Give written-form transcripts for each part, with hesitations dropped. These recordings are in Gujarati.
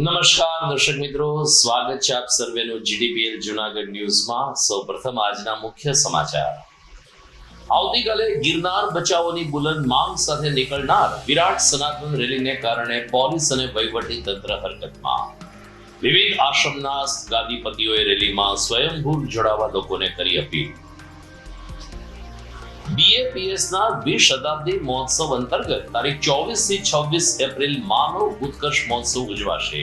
નમસ્કાર દર્શક મિત્રો, સ્વાગત છે આપ સર્વેનું જીડીપીએલ જૂનાગઢ ન્યૂઝમાં. સૌપ્રથમ આજના મુખ્ય સમાચાર. આવતીકાલે ગિરનાર બચાવોની બુલંદ માંગ સાથે નીકળનાર વિરાટ સનાતન રેલીને કારણે પોલીસ અને વહીવટી તંત્ર હરકતમાં. વિવિધ આશ્રમના ગાદીપતિઓએ રેલીમાં સ્વયંભૂ જોડાવા લોકોને કરી અપીલ. બીએપીએસના દ્વિશતાબ્દી મહોત્સવ અંતર્ગત તારીખ 24 થી 26 એપ્રિલ માનવ ઉત્કર્ષ મહોત્સવ ઉજવાશે.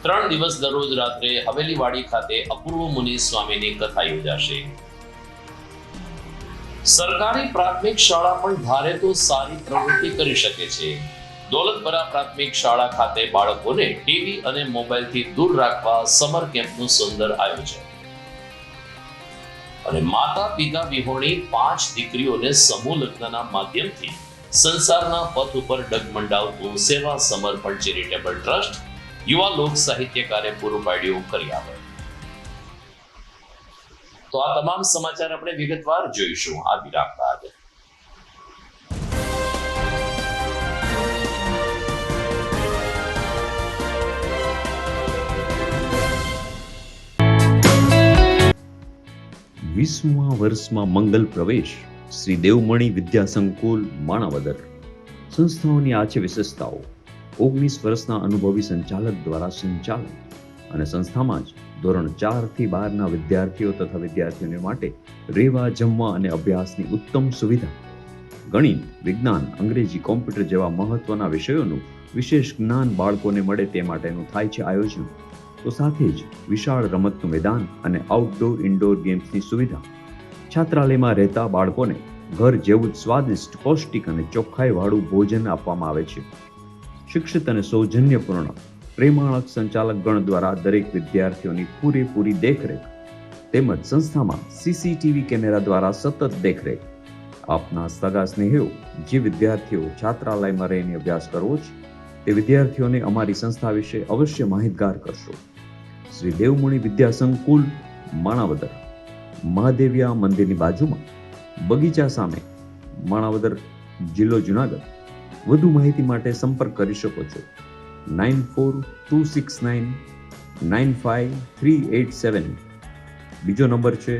3 દિવસ દરરોજ રાત્રે હવેલીવાડી ખાતે અપૂર્વ મુનિ સ્વામીની કથા યોજાશે. સરકારી પ્રાથમિક શાળા પણ ધારે તો સારી પ્રવૃત્તિ કરી શકે છે. દોલતપરા પ્રાથમિક શાળા ખાતે બાળકોને ટીવી અને મોબાઈલથી દૂર રાખવા સમર કેમ્પનું સુંદર આયોજન. અને માતા પિતા વિહોણી 5 દીકરીઓને સમૂહ લગ્નના માધ્યમથી સંસારના પથ ઉપર ડગમંડાવતું સેવા સમર્પણ ચેરિટેબલ ટ્રસ્ટ યુવા લોક સાહિત્યકારે પૂરું પાડ્યું કરિયાવર. તો આ તમામ સમાચાર આપણે વિગતવાર જોઈશું આ વિરામ બાદ. વીસમા વર્ષમાં મંગલ પ્રવેશ. શ્રી દેવમણી વિદ્યા સંકુલ માણાવદર. સંસ્થાઓની આ છે વિશેષતાઓ. 19 વર્ષના અનુભવી સંચાલક દ્વારા સંચાલન અને સંસ્થામાં જ ધોરણ 4 થી 12ના વિદ્યાર્થીઓ તથા વિદ્યાર્થીઓને માટે રહેવા, જમવા અને અભ્યાસની ઉત્તમ સુવિધા. ગણિત, વિજ્ઞાન, અંગ્રેજી, કોમ્પ્યુટર જેવા મહત્વના વિષયોનું વિશેષ જ્ઞાન બાળકોને મળે તે માટેનું થાય છે આયોજન. તો સાથે જ વિશાળ રમતનું મેદાન અને આઉટડોર ઇન્ડોર ગેમ્સની સુવિધા. છાત્રાલયમાં રહેતા બાળકોને ઘર જેવું જ સ્વાદિષ્ટ, પૌષ્ટિક અને ચોખ્ખાઈવાળું ભોજન આપવામાં આવે છે. શિક્ષિત અને સૌજન્યપૂર્ણ પ્રેમાળક સંચાલક ગણ દ્વારા દરેક વિદ્યાર્થીઓની પૂરેપૂરી દેખરેખ તેમજ સંસ્થામાં સીસીટીવી કેમેરા દ્વારા સતત દેખરેખ. આપના સગા સ્નેહીઓ જે વિદ્યાર્થીઓ છાત્રાલયમાં રહીને અભ્યાસ કરવો છે તે વિદ્યાર્થીઓને અમારી સંસ્થા વિશે અવશ્ય માહિતગાર કરશો. શ્રી દેવમણી વિદ્યા સંકુલ માણાવદર, મહાદેવિયા મંદિરની બાજુમાં, બગીચા સામે, માણાવદર, જિલ્લો જુનાગઢ. વધુ માહિતી માટે સંપર્ક કરી શકો છો 9426995387. બીજો નંબર છે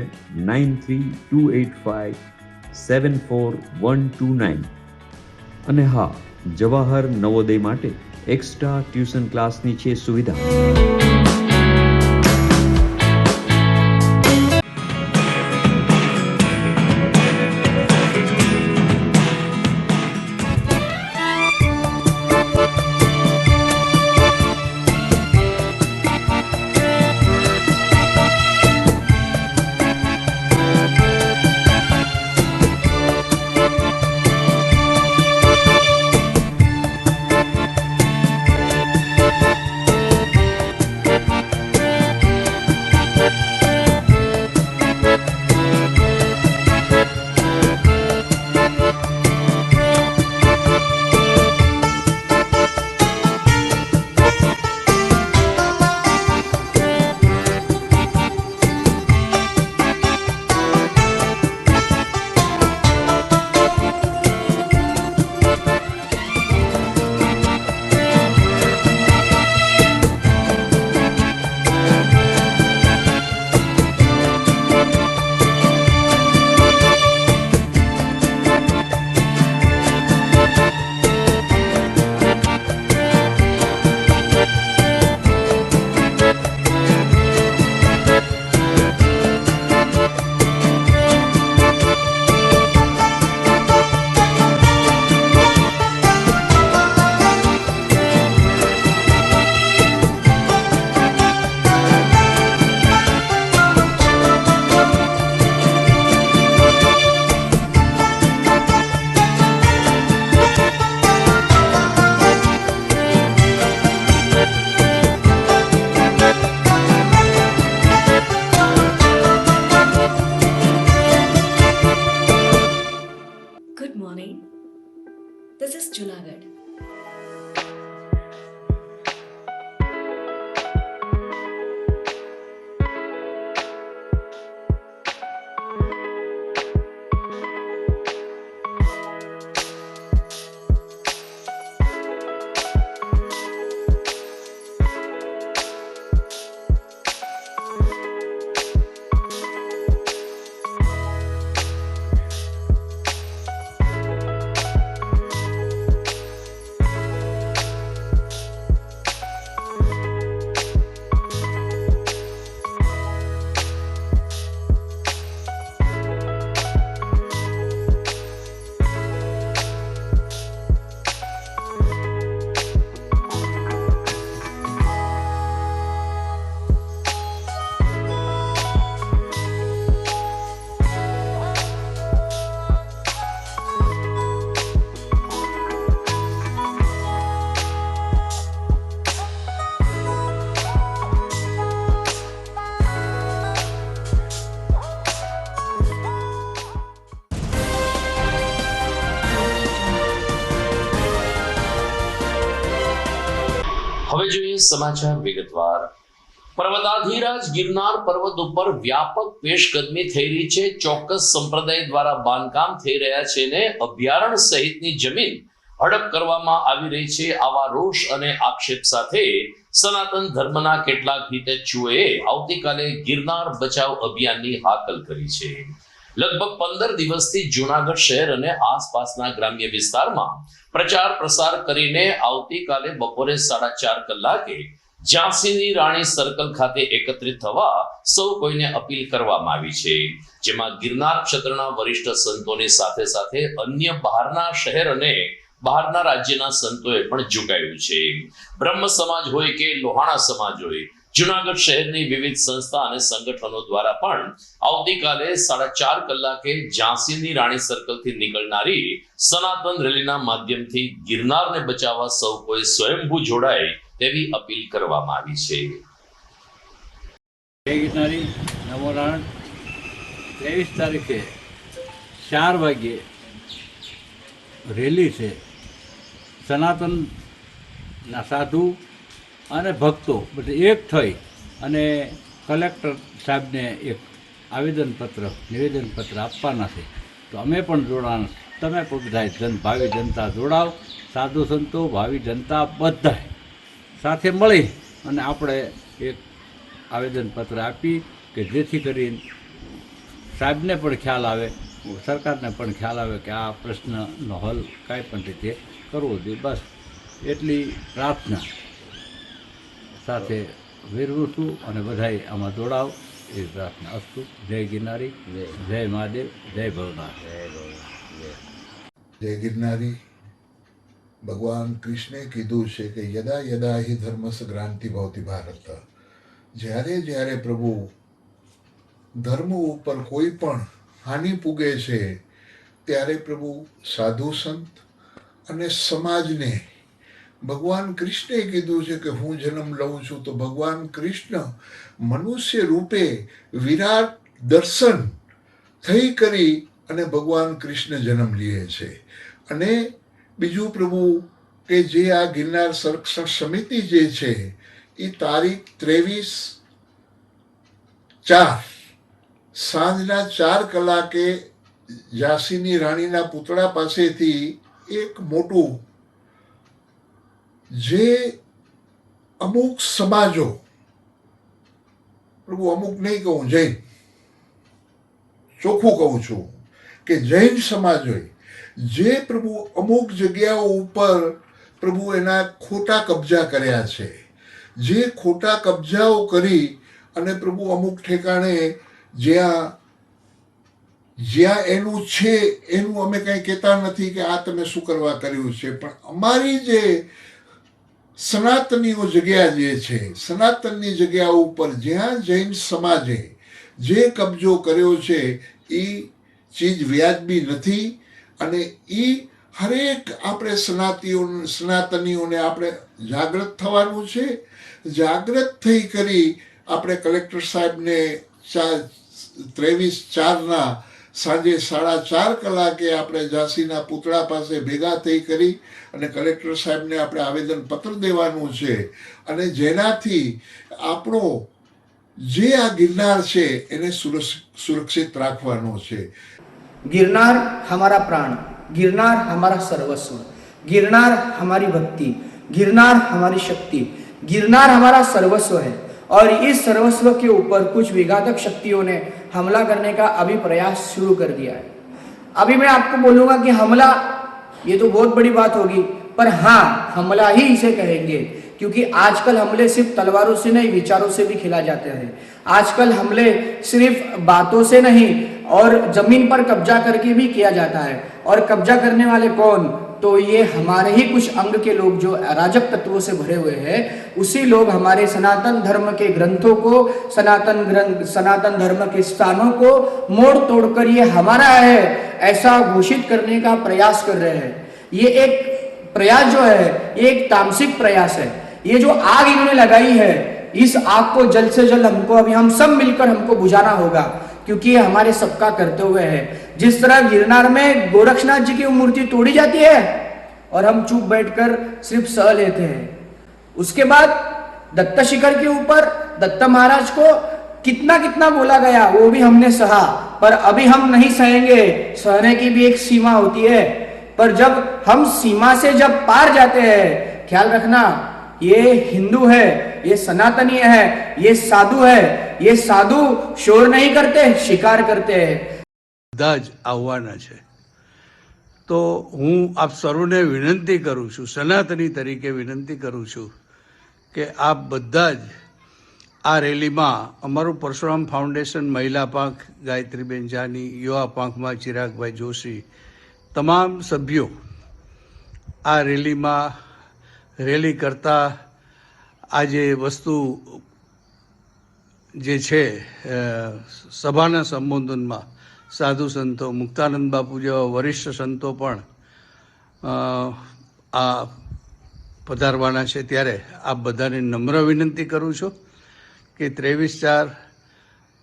9328574129. અને હા, જવાહર નવોદય માટે એક્સ્ટ્રા ટ્યુશન ક્લાસની છે સુવિધા. Good morning. This is Junagadh. હવે જોઈએ સમાચાર વિગતવાર. પર્વતાધિરાજ ગિરનાર પર્વત ઉપર વ્યાપક પેશકદમી થઈ રહી છે. ચોક્કસ સંપ્રદાય દ્વારા બાંધકામ થઈ રહ્યા છે ને અભયારણ્ય સહિતની જમીન હડપ કરવામાં આવી રહી છે. આવા રોષ અને આક્ષેપ સાથે સનાતન ધર્મના કેટલાક હિતેચ્છુઓએ આવતીકાલે ગિરનાર બચાવ અભિયાનની હાકલ કરી છે. લગભગ 15 દિવસથી જૂનાગઢ શહેર અને આસપાસના ગ્રામ્ય વિસ્તારમાં પ્રચાર પ્રસાર કરીને આવતીકાલે બપોરે 4:30 કલાકે ઝાંસીની રાણી સર્કલ ખાતે એકત્રિત થવા સૌ કોઈને અપીલ કરવામાં આવી છે. જેમાં ગિરનાર ક્ષેત્રના વરિષ્ઠ સંતોની સાથે સાથે અન્ય બહારના શહેર અને બહારના રાજ્યના સંતોએ પણ ઝુકાયું છે. બ્રહ્મ સમાજ હોય કે લોહાણા સમાજ હોય, જૂનાગઢ શહેરની વિવિધ સંસ્થા અને સંગઠનો દ્વારા પણ આવતીકાલે 4:30 કલાકે ઝાંસીની રાણી સર્કલથી નીકળનારી સનાતન રેલીના માધ્યમથી ગિરનારને બચાવવા સૌ કોઈ સ્વયંભૂ જોડાય તેવી અપીલ કરવામાં આવી છે. જય ગિરનારી, નમો નારાયણ. 23 તારીખે 4 વાગ્યે રેલી છે. સનાતનના સાધુ અને ભક્તો બધે એક થઈ અને કલેક્ટર સાહેબને એક નિવેદનપત્ર આપવાના છે. તો અમે પણ જોડાણ, તમે પણ બધા ભાવિ જનતા જોડાવ, સાધુ સંતો, ભાવિ જનતા બધા સાથે મળી અને આપણે એક આવેદનપત્ર આપી કે જેથી કરીને સાહેબને પણ ખ્યાલ આવે, સરકારને પણ ખ્યાલ આવે કે આ પ્રશ્નનો હલ કાંઈ પણ રીતે કરવો જોઈએ. બસ એટલી પ્રાર્થના સાથે વિરવું છું અને બધાય આમાં જોડાવ એ પ્રાર્થના અસ્તુ. જય ગિરનારી, જય મહાદેવ, જય ભવનાથ. જય ગિરનારી. ભગવાન કૃષ્ણે કીધું છે કે યદા યદા હિ ધર્મસ્ય ગ્લાનિ ભવતિ ભારત. જ્યારે જ્યારે પ્રભુ ધર્મ ઉપર કોઈ પણ હાનિ પૂગે છે ત્યારે પ્રભુ સાધુ સંત અને સમાજને, ભગવાન કૃષ્ણે કીધું છે કે હું જન્મ લઉં છું તો ભગવાન કૃષ્ણ મનુષ્ય રૂપે વિરાટ દર્શન થઈ કરી અને ભગવાન કૃષ્ણ જન્મ લે છે. અને બીજું પ્રભુ કે જે આ ગિરનાર સંરક્ષણ સમિતિ જે છે એ તારીખ 23/4 સાંજના 4 કલાકે ઝાંસીની રાણીના પુતળા પાસેથી એક મોટું, જે અમુક સમાજો, પ્રભુ અમુક નહીં કહું, જૈન, ચોખ્ખું કહું છું કે જૈન સમાજ હોય જે પ્રભુ અમુક જગ્યાઓ ઉપર પ્રભુ એના ખોટા કબજા કર્યા છે. જે ખોટા કબજાઓ કરી અને પ્રભુ અમુક ઠેકાણે જ્યાં એનું છે એનું અમે કંઈ કહેતા નથી કે આ તમે શું કરવા કર્યું છે, પણ અમારી જે સનાતનીઓ જગ્યા જે છે, સનાતનની જગ્યાઓ ઉપર જ્યાં જૈન સમાજે જે કબજો કર્યો છે એ ચીજ વ્યાજબી નથી. અને એ હરેક આપણે સનાતનીઓને આપણે જાગૃત થવાનું છે. જાગૃત થઈ કરી આપણે કલેક્ટર સાહેબને 23/4 સાંજે 4:30 કલાકે આપણે ઝાંસીના પુતળા પાસે ભેગા થઈ કરી અને કલેક્ટર સાહેબને આપણે આવેદનપત્ર દેવાનું છે. અને જેનાથી આપણો જે આ ગિરનાર છે એને સુરક્ષિત રાખવાનો છે. गिरनार हमारा प्राण, गिरनार हमारा सर्वस्व, गिरनार हमारी भक्ति, गिरनार हमारी शक्ति, गिरनार हमारा सर्वस्व है. और इस सर्वस्व के ऊपर कुछ विघातक शक्तियों ने हमला करने का अभी प्रयास शुरू कर दिया है. अभी मैं आपको बोलूँगा कि हमला, ये तो बहुत बड़ी बात होगी, पर हाँ, हमला ही इसे कहेंगे, क्योंकि आजकल हमले सिर्फ तलवारों से नहीं, विचारों से भी खिला जाते हैं. आजकल हमले सिर्फ बातों से नहीं और जमीन पर कब्जा करके भी किया जाता है. और कब्जा करने वाले कौन? तो ये हमारे ही कुछ अंग के लोग जो अराजक तत्वों से भरे हुए हैं, उसी लोग हमारे सनातन धर्म के ग्रंथों को, सनातन धर्म के स्थानों को मोड़ तोड़कर ये हमारा है ऐसा घोषित करने का प्रयास कर रहे हैं. ये एक प्रयास जो है, ये एक तामसिक प्रयास है. ये जो आग इन्होंने लगाई है, इस आग को जल्द से जल्द हमको, अभी हम सब मिलकर हमको बुझाना होगा, क्योंकि ये हमारे सबका कर्तव्य है. जिस तरह गिरनार में गोरक्षनाथ जी की मूर्ति तोड़ी जाती है और हम चुप बैठकर सिर्फ सह लेते हैं, उसके बाद दत्त शिखर के ऊपर दत्त महाराज को कितना कितना बोला गया वो भी हमने सहा, पर अभी हम नहीं सहेंगे। सहने की भी एक सीमा होती है, पर जब हम सीमा से जब पार जाते हैं, ख्याल रखना ये हिंदू है, ये सनातनी है, ये साधु है, ये साधु शोर नहीं करते, शिकार करते हैं। બધા જ આવવાના છે. તો હું આપ સર્વને વિનંતી કરું છું, સનાતની તરીકે વિનંતી કરું છું કે આપ બધા જ આ રેલીમાં અમારું પરશુરામ ફાઉન્ડેશન મહિલા પાંખ ગાયત્રીબેન જાની, યુવા પાંખમાં ચિરાગભાઈ જોશી, તમામ સભ્યો આ રેલીમાં રેલી કરતા આ જે વસ્તુ જે છે સભાના સંબોધનમાં સાધુ સંતો, મુક્તાનંદ બાપુ જેવા વરિષ્ઠ સંતો પણ આ પધારવાના છે. ત્યારે આપ બધાને નમ્ર વિનંતી કરું છું કે 23/4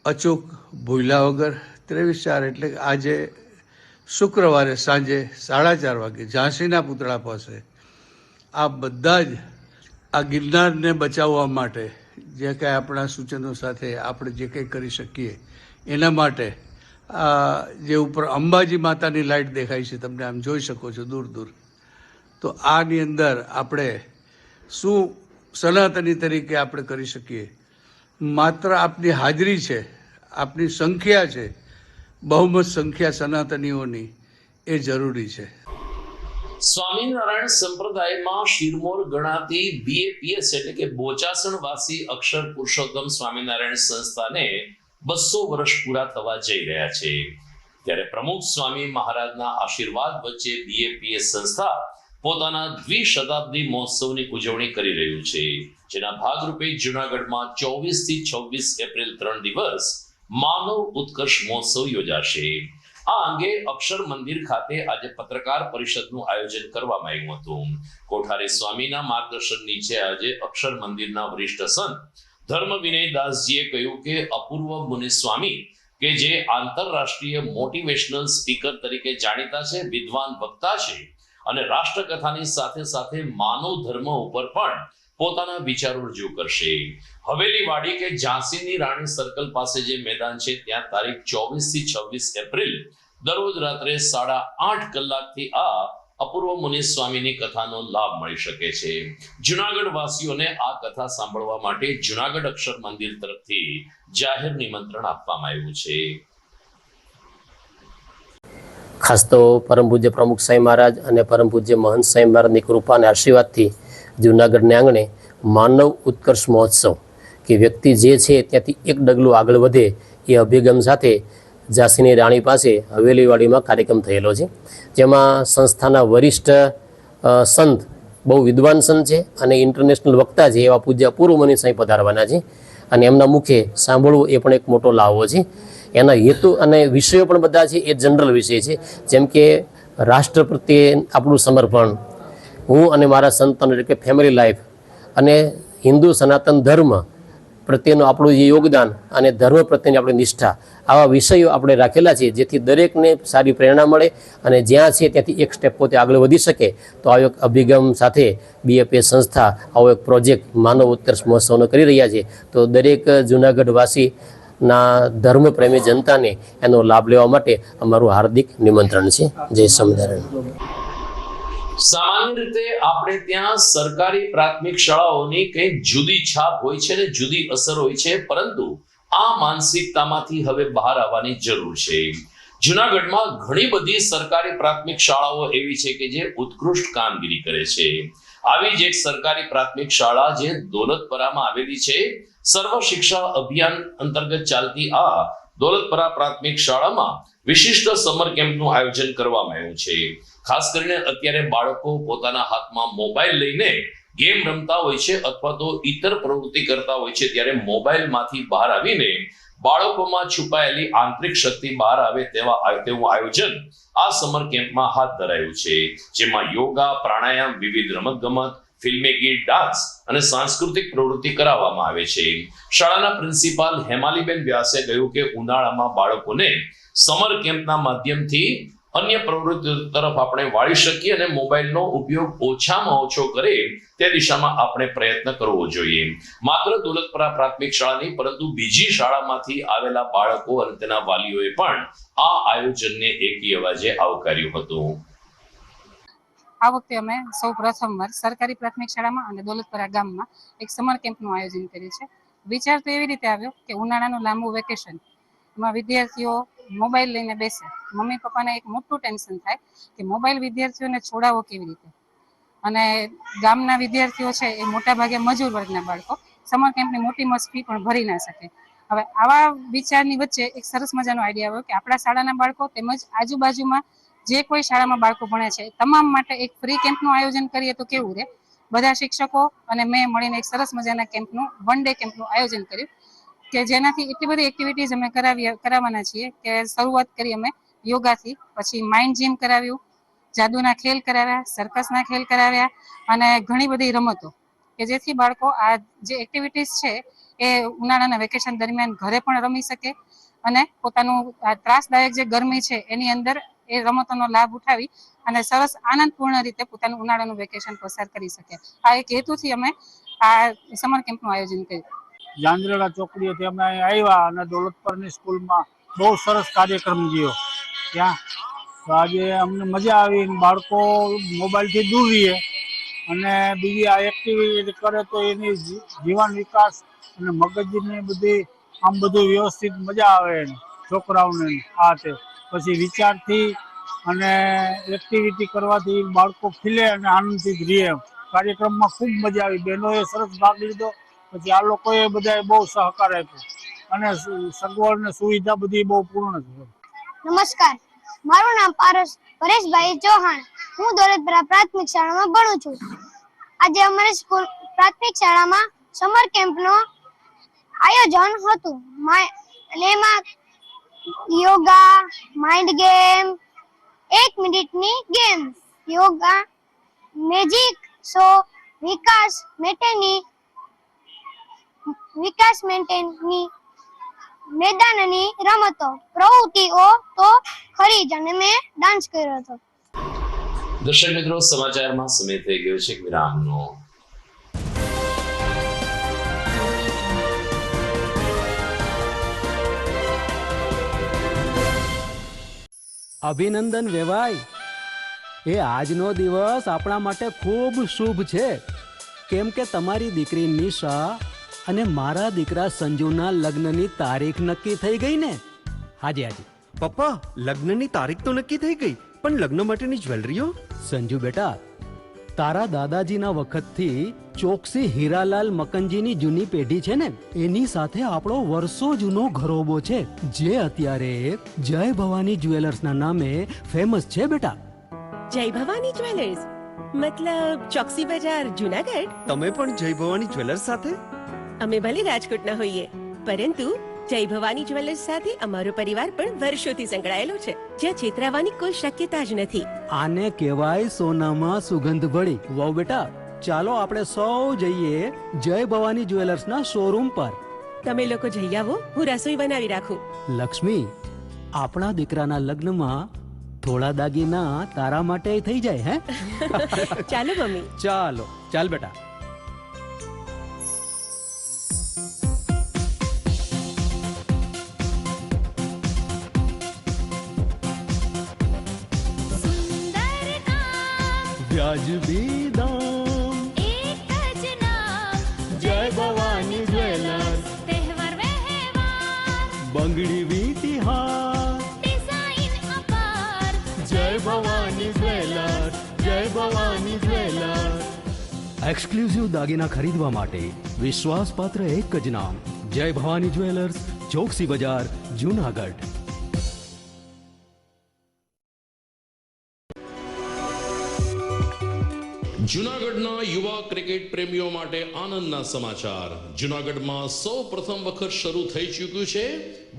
અચૂક ભૂલ્યા વગર 23/4 એટલે આજે શુક્રવારે સાંજે 4:30 વાગે ઝાંસીના પૂતળા પાસે આ બધા જ આ ગિરનારને બચાવવા માટે જે કાંઈ આપણા સૂચનો સાથે આપણે જે કંઈ કરી શકીએ એના માટે જે ઉપર અંબાજી માતાની લાઇટ દેખાય છે, તમને આમ જોઈ શકો છો દૂર દૂર, તો આની અંદર આપણે શું સનાતની તરીકે આપણે કરી શકીએ? માત્ર આપની હાજરી છે, આપની સંખ્યા છે, બહુમત સંખ્યા સનાતનીઓની એ જરૂરી છે. સ્વામિનારાયણ સંપ્રદાયમાં શિરમોર ગણાતી BAPS એટલે કે બોચાસણવાસી અક્ષર પુરુષોત્તમ સ્વામિનારાયણ સંસ્થાને 200 વર્ષ પૂરા થવા જઈ રહ્યા છે. ત્યારે પ્રમુખ સ્વામી મહારાજના આશીર્વાદ વચ્ચે BAPS સંસ્થા પોતાના દ્વિશતાબ્દી મહોત્સવની ઉજવણી કરી રહ્યું છે, જેના ભાગરૂપે જૂનાગઢમાં 24 થી 26 એપ્રિલ 3 દિવસ માનવ ઉત્કર્ષ મહોત્સવ યોજાશે. આ અંગે અક્ષર મંદિર ખાતે આજે પત્રકાર પરિષદનું આયોજન કરવામાં આવ્યું હતું. કોઠારી સ્વામીના માર્ગદર્શન નીચે આજે અક્ષર મંદિરના વરિષ્ઠ સંત ધર્મ વિનય દાસજીએ કહ્યું કે અપૂર્વ મુનિ સ્વામી કે જે આંતરરાષ્ટ્રીય મોટિવેશનલ સ્પીકર તરીકે જાણીતા છે, વિદ્વાન વક્તા છે અને રાષ્ટ્રકથાની સાથે સાથે માનવ ધર્મ ઉપર પણ પોતાના વિચારો રજૂ કરશે. હવેલી વાડી કે ઝાંસીની રાણી સર્કલ પાસે જે મેદાન છે ત્યાં તારીખ 24 થી 26 એપ્રિલ દરરોજ રાત્રે 8:30 કલાકથી આ અપૂર્વ મુનિ સ્વામીની કથાનો લાભ મળી શકે છે. જૂનાગઢ વાસીઓને આ કથા સાંભળવા માટે જૂનાગઢ અક્ષર મંદિર તરફથી જાહેર નિમંત્રણ આપવામાં આવ્યું છે. ખાસ તો પરમ પૂજ્ય પ્રમુખ સાંઈ મહારાજ અને પરમ પૂજ્ય મહંત સાંઈ મહારાજની કૃપા અને આશીર્વાદથી જૂનાગઢને આંગણે માનવ ઉત્કર્ષ મહોત્સવ કે વ્યક્તિ જે છે ત્યાંથી એક ડગલું આગળ વધે એ અભિગમ સાથે ઝાંસીની રાણી પાસે હવેલીવાડીમાં કાર્યક્રમ થયેલો છે, જેમાં સંસ્થાના વરિષ્ઠ સંત, બહુ વિદ્વાન સંત છે અને ઇન્ટરનેશનલ વક્તા છે એવા પૂજ્ય અપૂર્વ મુનિ સાંઈ પધારવાના છે અને એમના મુખે સાંભળવું એ પણ એક મોટો લાવો છે. એના હેતુ અને વિષયો પણ બધા છે એ જનરલ વિષય છે, જેમ કે રાષ્ટ્ર પ્રત્યે આપણું સમર્પણ, હું અને મારા સંતાન એટલે કે ફેમિલી લાઈફ અને હિન્દુ સનાતન ધર્મ પ્રત્યેનું આપણું જે યોગદાન અને ધર્મ પ્રત્યેની આપણી નિષ્ઠા, આવા વિષયો આપણે રાખેલા છે, જેથી દરેકને સારી પ્રેરણા મળે અને જ્યાં છે ત્યાંથી એક સ્ટેપ પોતે આગળ વધી શકે. તો આવો એક અભિગમ સાથે BAPS સંસ્થા આવો એક પ્રોજેક્ટ માનવ ઉત્કર્ષ મહોત્સવનો કરી રહ્યા છે. તો દરેક જૂનાગઢવાસીના ધર્મપ્રેમી જનતાને એનો લાભ લેવા માટે અમારું હાર્દિક નિમંત્રણ છે. જય સ્વામિનારાયણ. સામાન્ય રીતે આપણે ત્યાં સરકારી પ્રાથમિક શાળાઓની કંઈક જુદી છાપ હોય છે ને જુદી અસર હોય છે, પરંતુ આ માનસિકતામાંથી હવે બહાર આવવાની જરૂર છે. જૂનાગઢમાં ઘણી બધી સરકારી પ્રાથમિક શાળાઓ એવી છે કે જે ઉત્કૃષ્ટ કામગીરી કરે છે. આવી જ એક સરકારી પ્રાથમિક શાળા જે દોલતપરામાં આવેલી છે. સર્વ શિક્ષા અભિયાન અંતર્ગત ચાલતી આ દોલતપરા પ્રાથમિક શાળામાં વિશિષ્ટ સમર કેમ્પનું આયોજન કરવામાં આવ્યું છે. ખાસ કરીને અત્યારે બાળકો પોતાના હાથમાં મોબાઈલ લઈને ગેમ રમતા હોય છે અથવા તો ઇતર પ્રવૃત્તિ કરતા હોય છે, ત્યારે મોબાઈલમાંથી બહાર આવીને બાળકોમાં છુપાયેલી આંતરિક શક્તિ બહાર આવે તેવું આયોજન આ સમર કેમ્પમાં હાથ ધરાયું છે, જેમાં યોગા, પ્રાણાયામ, વિવિધ રમતગમત, ફિલ્મી ગીત, ડાન્સ અને સાંસ્કૃતિક પ્રવૃત્તિ કરાવવામાં આવે છે. શાળાના પ્રિન્સિપાલ હેમાલીબેન વ્યાસે કહ્યું કે ઉનાળામાં બાળકોને સમર કેમ્પના માધ્યમથી અન્ય પ્રવૃત્તિઓ તરફ આપણે વાળી શકીએ અને મોબાઈલનો ઉપયોગ ઓછામાં ઓછો કરે તે દિશામાં આપણે પ્રયત્ન કરવો જોઈએ. માત્ર દોલતપરા પ્રાથમિક શાળા નહીં, પરંતુ બીજી શાળામાંથી આવેલા બાળકો અને તેના વાલીઓએ પણ આ આયોજનને એકી અવાજે આવકાર્યું હતું. આ વખતે અમે સૌ પ્રથમવાર સરકારી પ્રાથમિક શાળામાં અને દોલતપરા ગામમાં એક સમર કેમ્પનું આયોજન કર્યું છે. વિચાર તો એવી રીતે આવ્યો કે ઉનાળાનું લાંબુ વેકેશન એમાં વિદ્યાર્થીઓ મોબાઈલ લઈને બેસે. મમ્મી પપ્પાને એક મોટું ટેન્શન થાય કે મોબાઈલ વિદ્યાર્થીઓને છોડાવો કેવી રીતે. અને ગામના વિદ્યાર્થીઓ છે એ મોટા ભાગે મજૂર વર્ગના બાળકો સમર કેમ્પની મોટી મસ્ત ફી પણ ભરી ના શકે. હવે આવા વિચારની વચ્ચે એક સરસ મજાનો આઈડિયા આવ્યો કે આપણા શાળાના બાળકો તેમજ આજુબાજુમાં જે કોઈ શાળામાં બાળકો ભણે છે તમામ માટે એક ફ્રી કેમ્પનું આયોજન કરીએ તો કેવું રહે. બધા શિક્ષકો અને મેં મળીને એક સરસ મજાના કેમ્પનું 1 ડે કેમ્પનું આયોજન કર્યું કે જેનાથી એટલી બધી એક્ટિવિટીઝ અમે કરાવવાના છીએ કે શરૂઆત કરી અમે યોગાથી, પછી માઇન્ડ જીમ કરાવ્યું, જાદુના ખેલ કરાવ્યા, સર્કસના ખેલ કરાવ્યા અને ઘણી બધી રમતો કે જેથી બાળકો આ જે એક્ટિવિટીઝ છે એ ઉનાળાના વેકેશન દરમિયાન ઘરે પણ રમી શકે અને પોતાનું આ ત્રાસદાયક જે ગરમી છે એની અંદર એ રમતોનો લાભ ઉઠાવી અને સરસ આનંદપૂર્ણ રીતે પોતાનું ઉનાળાનું વેકેશન પસાર કરી શકે. આ એક હેતુથી અમે આ સમર કેમ્પનું આયોજન કર્યું. જાંજરેડા ચોકડીએથી અમે આવ્યા અને દોલતપરની સ્કૂલમાં બહુ સરસ કાર્યક્રમ ગયો ત્યાં. તો આજે અમને મજા આવી. બાળકો મોબાઈલથી દૂર રહીએ અને બીજી આ એક્ટિવિટી કરે તો એની જીવન વિકાસ અને મગજની બધી આમ બધું વ્યવસ્થિત મજા આવે છોકરાઓને. આ તે પછી વિચારથી અને એક્ટિવિટી કરવાથી બાળકો ખીલે અને આનંદિત રહે. કાર્યક્રમમાં ખૂબ મજા આવી. બહેનોએ સરસ ભાગ લીધો. પછી આ લોકોએ બધાએ બહુ સહકાર આપ્યો અને સગવડ ને સુવિધા બધી બહુ પૂર્ણ છે. નમસ્કાર, મારું નામ પરેશભાઈ ચૌહાણ. હું દોલતપરા પ્રાથમિક શાળામાં ભણું છું. આજે અમારી સ્કૂલ પ્રાથમિક શાળામાં સમર કેમ્પનું આયોજન હતું અને એમાં યોગા, માઇન્ડ ગેમ, 1 મિનિટની ગેમ, યોગા, મેજિક શો, વિકાસ મેન્ટેનની મેદાનની રમતો, પ્રવૃત્તિઓ તો ખરી જ અને મેં ડાન્સ કર્યો હતો. દર્શક મિત્રો, સમાચારમાં સમય થઈ ગયો છે વિરામનો. અભિનંદન વેવાય. એ આજનો દિવસ આપણા માટે ખૂબ શુભ છે, કેમ કે તમારી દીકરી નિશા અને મારા દીકરા સંજુના લગ્નની તારીખ નક્કી થઈ ગઈ ને. હાજી હાજી પપ્પા, લગ્નની તારીખ તો નક્કી થઈ ગઈ, પણ લગ્ન માટેની જ્વેલરીઓ? સંજુ બેટા, તારા દાદાજીના વખતથી ચોકસી હીરાલાલ મકનજીની જૂની પેઢી છે ને, એની સાથે આપણો વર્ષો જૂનો ઘરોબો છે, જે અત્યારે જય ભવાની જ્વેલર્સના નામે ફેમસ છે બેટા. જય ભવાની જ્વેલર્સ મતલબ ચોકસી બજાર, જુનાગઢ? તમે પણ જય ભવાની જ્વેલર્સ સાથે? અમે ભલે રાજકોટના હોઈએ, પરંતુ જય ભવાની જ્વેલર્સ સાથે અમારો પરિવાર પણ વર્ષોથી સંકળાયેલો છે, જ્યાં છેતરાવાની કોઈ શક્યતા જ નથી. આને કહેવાય સોનામાં સુગંધ ભળી. વાવ બેટા, ચાલો આપણે સૌ જઈએ જય ભવાની જ્વેલર્સના શોરૂમ પર. તમે લોકો જઈ આવો, હું રસોઈ બનાવી રાખું. લક્ષ્મી, આપણા દીકરાના લગ્નમાં થોડા દાગીના તારા માટે થઈ જાય. હે ચાલો મમ્મી. ચાલો ચાલ બેટા. વ્યાજબી દામ, એક જ નામ, જય ભવાની જ્વેલર્સ. તહેવાર વ્યવહાર, બંગડી વીટી હાર, ડિઝાઇન અપાર, જય ભવાની જ્વેલર્સ, જય ભવાની જ્વેલર્સ. એક્સક્લુઝિવ દાગીના ખરીદવા માટે વિશ્વાસપાત્ર એક જ નામ, જય ભવાની જ્વેલર્સ, ચોકસી બજાર, જુનાગઢ. જૂનાગઢના યુવા ક્રિકેટ પ્રેમીઓ માટે આનંદના સમાચાર. જૂનાગઢમાં સૌ પ્રથમ વખત શરૂ થઈ ચૂક્યું છે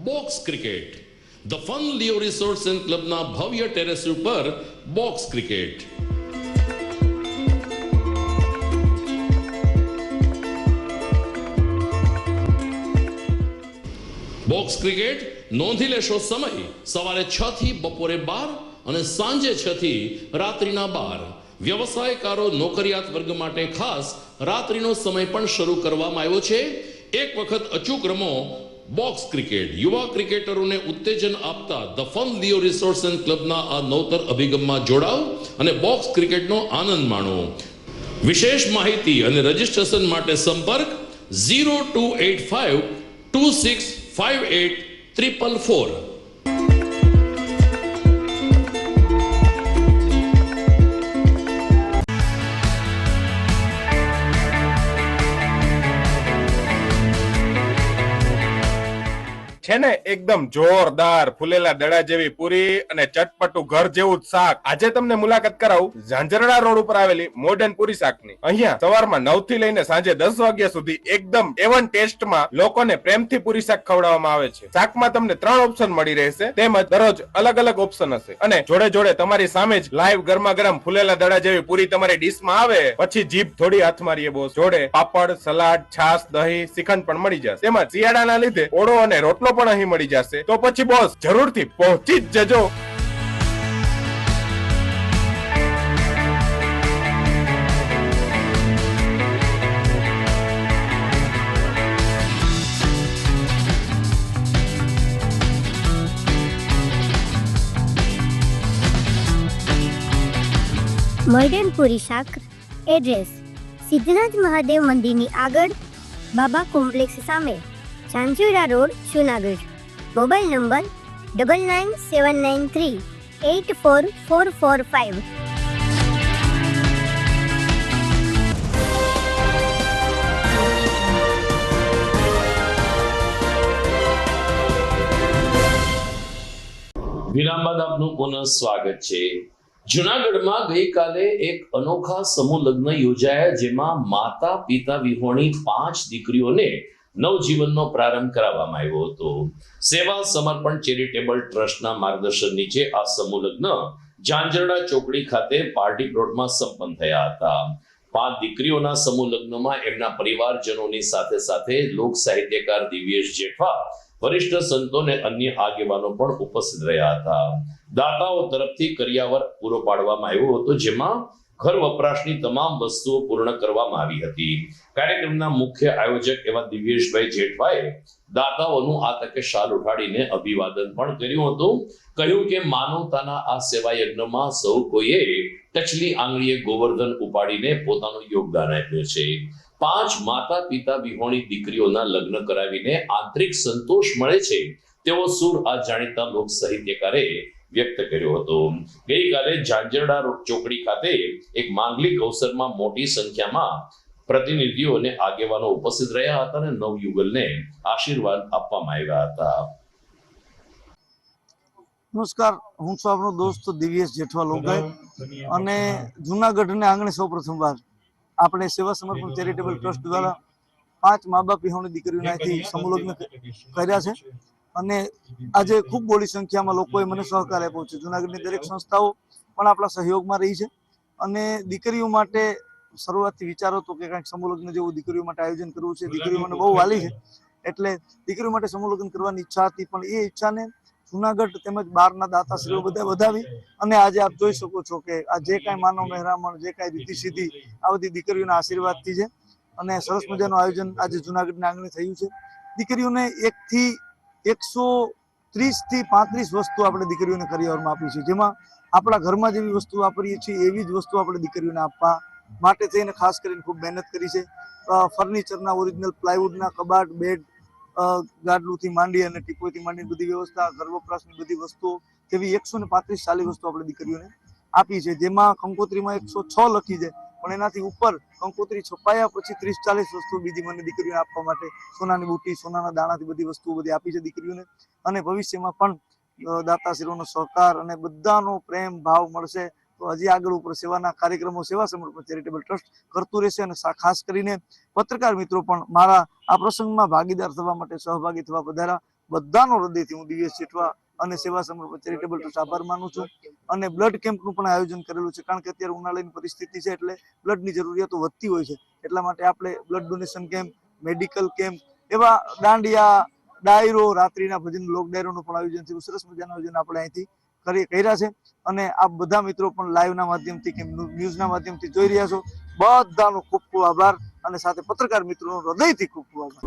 box cricket. The fun Leo resorts and ક્લબના ભવ્ય ટેરેસ ઉપર બોક્સ ક્રિકેટ. બોક્સ ક્રિકેટ નોંધી લેશો સમય સવારે 6 થી બપોરે 12 અને સાંજે 6 થી રાત્રિના 12. વ્યવસાયકારો નોકરિયાત વર્ગ માટે ખાસ રાત્રિનો સમય પણ શરૂ કરવામાં આવ્યો છે. એક વખત અચૂક રમો બોક્સ ક્રિકેટ. યુવા ક્રિકેટરોને ઉત્તેજન આપતા the fun Leo resorts and ક્લબના આ નવતર અભિગમમાં જોડાવ અને બોક્સ ક્રિકેટનો આનંદ માણો. વિશેષ માહિતી અને રજીસ્ટ્રેશન માટે સંપર્ક 0285 2658 444. છે ને એકદમ જોરદાર ફૂલેલા દડા જેવી પૂરી અને ચટપટું ઘર જેવું જ શાક. આજે તમને મુલાકાત કરાવું ઝાંઝરડા રોડ ઉપર આવેલી મોડર્ન પૂરી શાકની. અહીંયા સવારમાં 9 થી લઈને સાંજે 10 વાગ્યા સુધી એકદમ એવન ટેસ્ટમાં લોકોને પ્રેમથી પૂરી શાક ખવડાવવામાં આવે છે. શાકમાં તમને 3 ઓપ્શન મળી રહેશે, તેમજ દરરોજ અલગ અલગ ઓપ્શન હશે અને જોડે જોડે તમારી સામે જ લાઈવ ગરમા ગરમ ફૂલેલા દડા જેવી પૂરી તમારી ડીશમાં આવે પછી જીભ થોડી હાથ મારીએ બોસ. જોડે પાપડ, સલાડ, છાશ, દહીં, શ્રીખંડ પણ મળી જશે. તેમજ શિયાળાના લીધે ઓળો અને રોટલો પણ અહીં મળી જશે. તો પછી બોસ જરૂરથી પહોંચી જ જજો. મોડર્ન પૂરી શાક. એડ્રેસ સિદ્ધનાથ મહાદેવ મંદિરની આગળ, બાબા કોમ્પ્લેક્સ સામે, Zanzarda road, Junagadh. Mobile number 9979384445. વિરામ બાદ આપનું પુનઃ સ્વાગત છે. જુનાગઢમાં ગઈકાલે એક અનોખા સમૂહ લગ્ન યોજાયા, જેમાં માતા પિતા વિહોણી 5 દીકરીઓને નવજીવનનો પ્રારંભ કરાવવામાં આવ્યો હતો. સેવા સમર્પણ ચેરિટેબલ ટ્રસ્ટના માર્ગદર્શન નીચે આ સમૂહ લગ્ન ઝાંઝરડા ચોકડી ખાતે પાર્ટી પ્લોટમાં સંપન્ન થયા હતા. 5 દીકરીઓના સમૂહ લગ્નમાં એમના પરિવારજનોની સાથે સાથે લોક સાહિત્યકાર દિવ્યેશ જેઠવા, વરિષ્ઠ સંતો અને અન્ય આગેવાનો પણ ઉપસ્થિત રહ્યા હતા. દાતાઓ તરફથી કરિયાવર પૂરો પાડવામાં આવ્યો હતો, જેમાં ઘર વપરાશની તમામ વસ્તુઓ પૂર્ણ કરવામાં આવી હતી. કાર્યક્રમના મુખ્ય આયોજક એવા દિવ્યેશભાઈ જેઠવાએ દાતાઓનું આ તકે શાલ ઉઠાડીને અભિવાદન પણ કર્યું હતું. કહ્યું કે માનવતાના આ સેવા યજ્ઞમાં સૌ કોઈએ ટચલી આંગળીએ ગોવર્ધન ઉપાડીને પોતાનું યોગદાન આપ્યું છે. 5 માતા પિતા વિહોણી દીકરીઓના લગ્ન કરાવીને આંતરિક સંતોષ મળે છે તેવો સૂર આ જાણીતા લોક સાહિત્યકારે વ્યક્ત કર્યો હતો. ગઈકાલે ઝાંઝરડા ચોકડી ખાતે એક માંગલિક અવસરમાં મોટી સંખ્યામાં પ્રતિનિધિઓ અને આગેવાનો ઉપસ્થિત રહ્યા હતા અને નવયુગલને આશીર્વાદ આપવામાં આવ્યા હતા. નમસ્કાર, હું છું આપનો દોસ્ત દિવ્યેશ જેઠવા લોગાય અને જુનાગઢને આંગણે સૌ પ્રથમવાર આપણે સેવા સમર્પણ ચેરિટેબલ ટ્રસ્ટ દ્વારા 5 મા બાપ વિહોણી દીકરીઓને અહીંથી સમૂહ લગ્ન કર્યા છે અને આજે ખૂબ મોટી સંખ્યામાં લોકોએ મને સહકાર આપ્યો છે. જુનાગઢની દરેક સંસ્થાઓ પણ આપણા સહયોગમાં રહી છે અને દીકરીઓ માટે શરૂઆતથી વિચારો હતો કે કંઈક સમૂહ લગ્ન જેવું દીકરીઓ માટે આયોજન કરવું છે. દીકરીઓ મને બહુ વાલી છે એટલે દીકરીઓ માટે સમૂહ લગ્ન કરવાની ઈચ્છા હતી, પણ એ ઈચ્છાને જુનાગઢ તેમજ બહારના દાતાશ્રીઓ બધા વધાવી અને આજે આપ જોઈ શકો છો કે આ જે કાંઈ માનવ મહેરામણ, જે કાંઈ રીતિ સીધી આ બધી દીકરીઓના આશીર્વાદથી છે અને સરસ મજાનું આયોજન આજે જુનાગઢના આંગણે થયું છે. દીકરીઓને 130 થી 35 વસ્તુ આપણે દીકરીઓને કરિયાવરમાં આપી છે, જેમાં આપણા ઘરમાં જેવી વસ્તુ વાપરીએ છીએ એવી જ વસ્તુ આપણે દીકરીઓને આપવા માટે થઈને ખાસ કરીને ખૂબ મહેનત કરી છે. ફર્નિચરના ઓરિજિનલ પ્લાયવુડના કબાટ, બેડ, ગાડલુંથી માંડી અને ટીપોઈથી માંડી બધી વ્યવસ્થા, ઘર વપરાશની બધી વસ્તુઓ જેવી 135 ચાલી વસ્તુ આપણે દીકરીઓને આપી છે, જેમાં કંકોત્રીમાં 106 લખી છે, પણ એનાથી ઉપર કંકોત્રી છપાયા પછી 30-40 વસ્તુ બીજી મને દીકરીઓને આપવા માટે સોનાની બુટી, સોનાના દાણાથી બધી વસ્તુઓ બધી આપી છે દીકરીઓને. અને ભવિષ્યમાં પણ દાતાશ્રીઓનો સહકાર અને બધાનો પ્રેમ ભાવ મળશે તો હજી આગળ ઉપર સેવાના કાર્યક્રમો સેવા સમર્પણ ચેરિટેબલ ટ્રસ્ટ કરતું રહેશે. અને ખાસ કરીને પત્રકાર મિત્રો પણ મારા આ પ્રસંગમાં ભાગીદાર થવા માટે, સહભાગી થવા પધાર્યા. બધાનો હૃદયથી હું દિવ્યેશ જેઠવા અને સેવા સમર્પણ ચેરિટેબલ ટ્રસ્ટ આભાર માનું છું. અને બ્લડ કેમ્પનું પણ આયોજન કરેલું છે, કારણ કે અત્યારે ઉનાળાની પરિસ્થિતિ છે એટલે બ્લડની જરૂરિયાતો વધતી હોય છે, એટલા માટે આપણે blood donation camp, medical camp, એવા દાંડિયા, ડાયરો, રાત્રિના ભજન, લોક ડાયરોનું પણ આયોજન થયું. સરસ મજાનું આયોજન આપણે અહીંથી કર્યા છે અને આપ બધા મિત્રો પણ લાઈવના માધ્યમથી કે ન્યૂઝના માધ્યમથી જોઈ રહ્યા છો. બધાનો ખૂબ ખૂબ આભાર અને સાથે પત્રકાર મિત્રોનો હૃદયથી ખૂબ ખૂબ આભાર.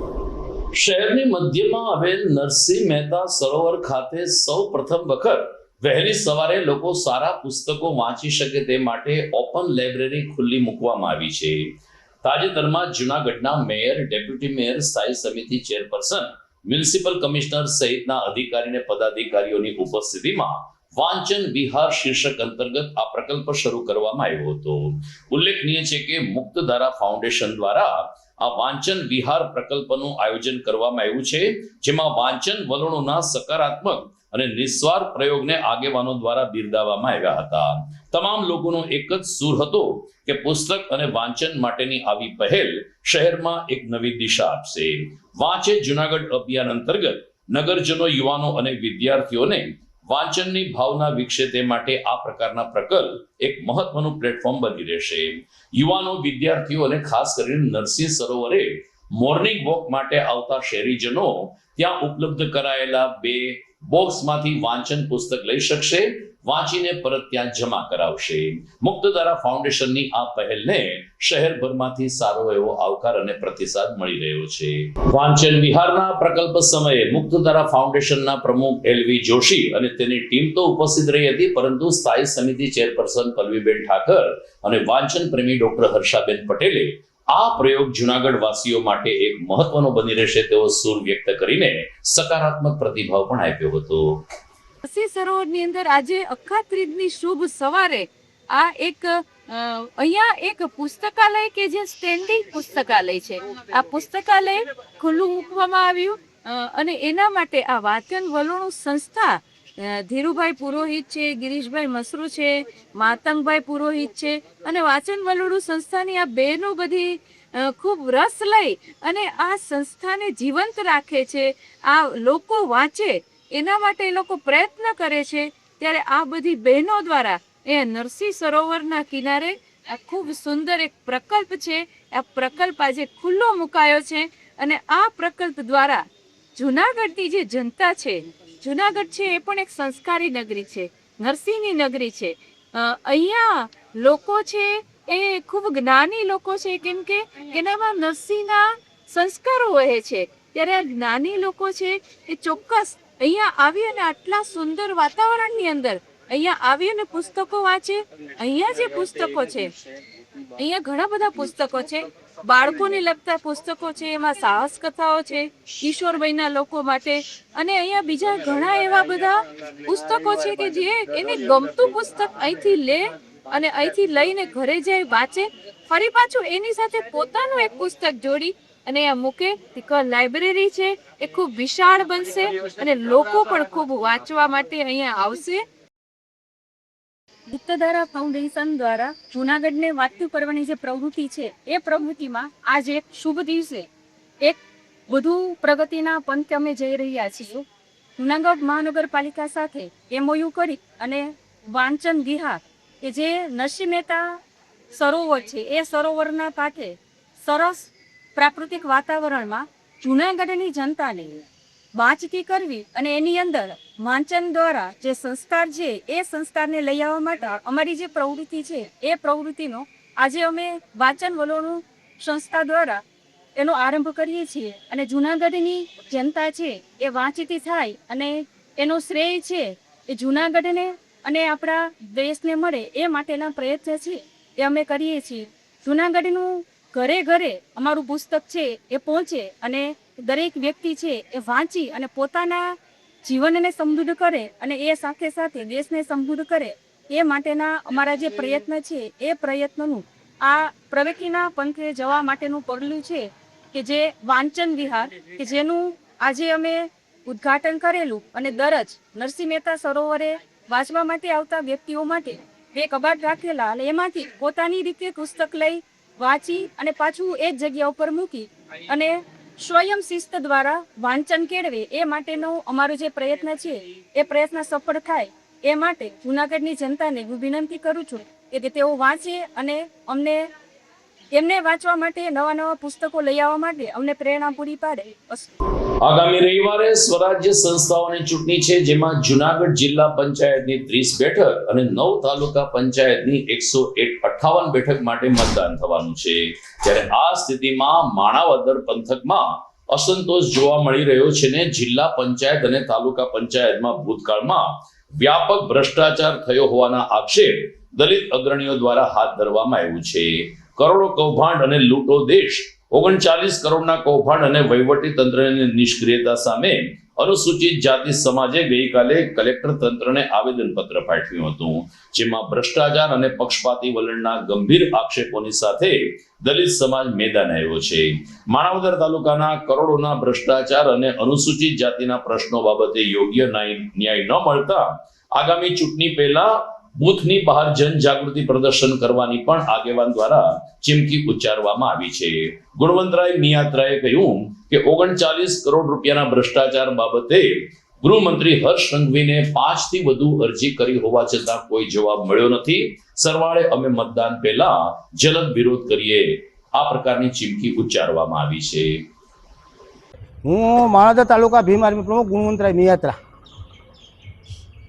શહેરની મધ્યમાં આવેલ નરસિંહ મહેતા સરોવર ખાતે સૌ પ્રથમ વખત વહેલી સવારે લોકો સારા પુસ્તકો વાંચી શકે તે માટે ઓપન લાઇબ્રેરી ખુલ્લી મૂકવામાં આવી છે. તાજેતરમાં જૂનાગઢના મેયર, ડેપ્યુટી મેયર, સ્થાયી સમિતિ ચેરપર્સન, મ્યુનિસિપલ કમિશનર સહિતના અધિકારી અને પદાધિકારીઓની ઉપસ્થિતિમાં વાંચન વિહાર શીર્ષક અંતર્ગત આ પ્રકલ્પ શરૂ કરવામાં આવ્યો હતો. ઉલ્લેખનીય છે કે મુક્તધારા ફાઉન્ડેશન દ્વારા આ વાંચન વિહાર પ્રકલ્પનું આયોજન કરવામાં આવ્યું છે, જેમાં વાંચન વલણોના સકારાત્મક અને નિસ્વાર્થ પ્રયોગને આગેવાનો દ્વારા બિરદાવવામાં આવ્યા હતા. તમામ લોકોનો એક જ સૂર હતો કે પુસ્તક અને વાંચન માટેની આવી પહેલ શહેરમાં એક નવી દિશા આપશે. વાંચે જૂનાગઢ અભિયાન અંતર્ગત નગરજનો, યુવાનો અને વિદ્યાર્થીઓને વાંચનની ભાવના વિકસે તે માટે આ પ્રકારના પ્રકલ્પ એક મહત્વનું પ્લેટફોર્મ બની રહેશે. યુવાનો, વિદ્યાર્થીઓ અને ખાસ કરીને નરસિંહ સરોવરે મોર્નિંગ વોક માટે આવતા શહેરીજનો ત્યાં ઉપલબ્ધ કરાયેલા 2 બોક્સમાંથી વાંચન પુસ્તક લઈ શકશે, વાંચીને પરત ત્યાં જમા કરાવશે. મુક્તધારા ફાઉન્ડેશનની આ પહેલને શહેરભરમાંથી સારો એવો આવકાર અને પ્રતિસાદ મળી રહ્યો છે. વાંચન વિહારના પ્રકલ્પ સમયે મુક્તધારા ફાઉન્ડેશનના પ્રમુખ LV જોશી અને તેની ટીમ તો ઉપસ્થિત રહી હતી, પરંતુ સ્થાયી સમિતિ ચેરપર્સન પલ્લવીબેન ઠાકર અને વાંચન પ્રેમી ડોક્ટર હર્ષાબેન પટેલે આ પ્રયોગ જૂનાગઢ વાસીઓ માટે એક મહત્વનો બની રહેશે તેવો સૂર વ્યક્ત કરીને સકારાત્મક પ્રતિભાવ પણ આપ્યો હતો. નરસિંહ સરોવરની અંદર આજે અખાત્રીજની શુભ સવારે આ એક અહીંયા એક પુસ્તકાલય કે જે સ્ટેન્ડિંગ પુસ્તકાલય છે, આ પુસ્તકાલય ખુલ્લું મૂકવામાં આવ્યું અને એના માટે આ વાંચન વલણો સંસ્થા ધીરુભાઈ પુરોહિત છે, ગિરીશભાઈ મસરૂ છે, માતંગભાઈ પુરોહિત છે અને વાંચન વલણો સંસ્થાની આ બહેનો બધી ખૂબ રસ લઈ અને આ સંસ્થાને જીવંત રાખે છે. આ લોકો વાંચે એના માટે એ લોકો પ્રયત્ન કરે છે. ત્યારે આ બધી બહેનો દ્વારા એ નરસિંહ સરોવરના કિનારે આ ખૂબ સુંદર એક પ્રકલ્પ છે. આ પ્રકલ્પ આજે ખુલ્લો મુકાયો છે અને આ પ્રકલ્પ દ્વારા જૂનાગઢની જે જનતા છે, જૂનાગઢ છે એ પણ એક સંસ્કારી નગરી છે, નરસિંહની નગરી છે. અહીંયા લોકો છે એ ખૂબ જ્ઞાની લોકો છે, કેમ કે એનામાં નરસિંહના સંસ્કારો વહે છે. ત્યારે આ જ્ઞાની લોકો છે એ ચોક્કસ અહીંયા આવી અને આટલા સુંદર વાતાવરણની અંદર અહીંયા આવી અને પુસ્તકો વાંચે. અહીંયા જે પુસ્તકો છે, અહીંયા ઘણા બધા પુસ્તકો છે, બાળકોને લગતા પુસ્તકો છે, એમાં સાહસ કથાઓ છે, કિશોર વયના લોકો માટે, અને અહીંયા બીજા ઘણા એવા બધા પુસ્તકો છે કે જે એને ગમતું પુસ્તક અહીંથી લે અને અહીંથી લઈને ઘરે જાય, વાંચે, ફરી પાછું એની સાથે પોતાનું એક પુસ્તક જોડી અને આ મૂકે. લાઇબ્રેરી છે એ ખૂબ વિશાળ બનશે અને લોકો પણ ખૂબ વાંચવા માટે અહીંયા આવશે. મુક્તધારા ફાઉન્ડેશન દ્વારા જૂનાગઢને વાંચતું કરવાની જે પ્રવૃત્તિ છે એ પ્રવૃત્તિમાં આજે એક શુભ દિવસે એક વધુ પ્રગતિના પંથે અમે જઈ રહ્યા છીએ. જૂનાગઢ મહાનગરપાલિકા સાથે MOU કરી અને વાંચન વિહાર કે જે નરસિંહ મહેતા સરોવર છે એ સરોવરના કાંઠે સરસ પ્રાકૃતિક વાતાવરણમાં જૂનાગઢની જનતાને વાંચતી કરવી અને એની અંદર વાંચન દ્વારા જે સંસ્કાર છે એ સંસ્કારને લઈ આવવા માટે અમારી જે પ્રવૃત્તિ છે એ પ્રવૃત્તિનો આજે અમે વાંચન વલણો સંસ્થા દ્વારા એનો આરંભ કરીએ છીએ. અને જૂનાગઢની જનતા છે એ વાંચતી થાય અને એનો શ્રેય છે એ જૂનાગઢને અને આપણા દેશને મળે એ માટેના પ્રયત્ન છે એ અમે કરીએ છીએ. જૂનાગઢનું ઘરે ઘરે અમારું પુસ્તક છે એ પહોંચે અને દરેક વ્યક્તિ છે એ વાંચી અને પોતાના જીવનને સમૃદ્ધ કરે અને એ સાથે સાથે દેશને સમૃદ્ધ કરે એ માટેના અમારા જે પ્રયત્ન છે એ પ્રયત્નનું આ પ્રગતિના પંથે જવા માટેનું પગલું છે કે જે વાંચન વિહાર કે જેનું આજે અમે ઉદ્ઘાટન કરેલું અને દરજ નરસિંહ મહેતા સરોવરે વાંચવા માટે આવતા વ્યક્તિઓ માટે 2 કબાટ રાખેલા અને એમાંથી પોતાની રીતે પુસ્તક લઈ વાંચી અને પાછું એ જ જગ્યા ઉપર મૂકી અને સ્વયં શિસ્ત દ્વારા વાંચન કેળવે એ માટેનો અમારો જે પ્રયત્ન છે એ પ્રયત્ન સફળ થાય એ માટે જૂનાગઢની જનતાને હું વિનંતી કરું છું કે તેઓ વાંચે અને અમને એમને વાંચવા માટે નવા પુસ્તકો લઈ આવવા માટે અમને પ્રેરણા પૂરી પાડે. આગામી રવિવારે સ્વરાજ્ય સંસ્થાઓની ચૂંટણી છે, જેમાં જુનાગઢ જિલ્લા પંચાયતની 30 બેઠક અને 9 તાલુકા પંચાયતની 158 બેઠક માટે મતદાન થવાનું છે. ત્યારે આ સ્થિતિમાં માણાવદર પંથકમાં અસંતોષ જોવા મળી રહ્યો છે ને જિલ્લા પંચાયત અને તાલુકા પંચાયતમાં ભૂતકાળમાં વ્યાપક ભ્રષ્ટાચાર થયો હોવાના આક્ષેપ દલિત અગ્રણીઓ દ્વારા હાથ ધરવામાં આવ્યું છે. કરોડો કૌભાંડ અને લૂંટો દેશ 39 કરોડના કૌભાંડ અને વહીવટી તંત્રની નિષ્ક્રિયતા સામે અનુસૂચિત જાતિ સમાજે ગઈકાલે કલેક્ટર તંત્રને આવેદનપત્ર પાઠવ્યું હતું, જેમાં ભ્રષ્ટાચાર અને પક્ષપાતી વલણના ગંભીર આક્ષેપોની સાથે દલિત સમાજ મેદાન આવ્યો છે. માણાવદર તાલુકાના કરોડોના ભ્રષ્ટાચાર અને અનુસૂચિત જાતિના પ્રશ્નો બાબતે યોગ્ય ન્યાય ન મળતા આગામી ચૂંટણી પહેલા બૂથની બહાર જનજાગૃતિ પ્રદર્શન કરવાની પણ આગેવાન દ્વારા ચીમકી ઉચ્ચારવામાં આવી છે. ગુણવંતરાય મિયાત્રાએ કહ્યું કે 39 કરોડ રૂપિયાના ભ્રષ્ટાચાર બાબતે ગૃહમંત્રી હર્ષ સંઘવીને 5 થી વધુ અરજી કરી હોવા છતાં કોઈ જવાબ મળ્યો નથી. સરવાળે અમે મતદાન પહેલા જલદ વિરોધ કરીએ, આ પ્રકારની ચીમકી ઉચ્ચારવામાં આવી છે. હું માણાવદર તાલુકા ભીમ આર્મી પ્રમુખ ગુણવંતરાય મિયાત્રા.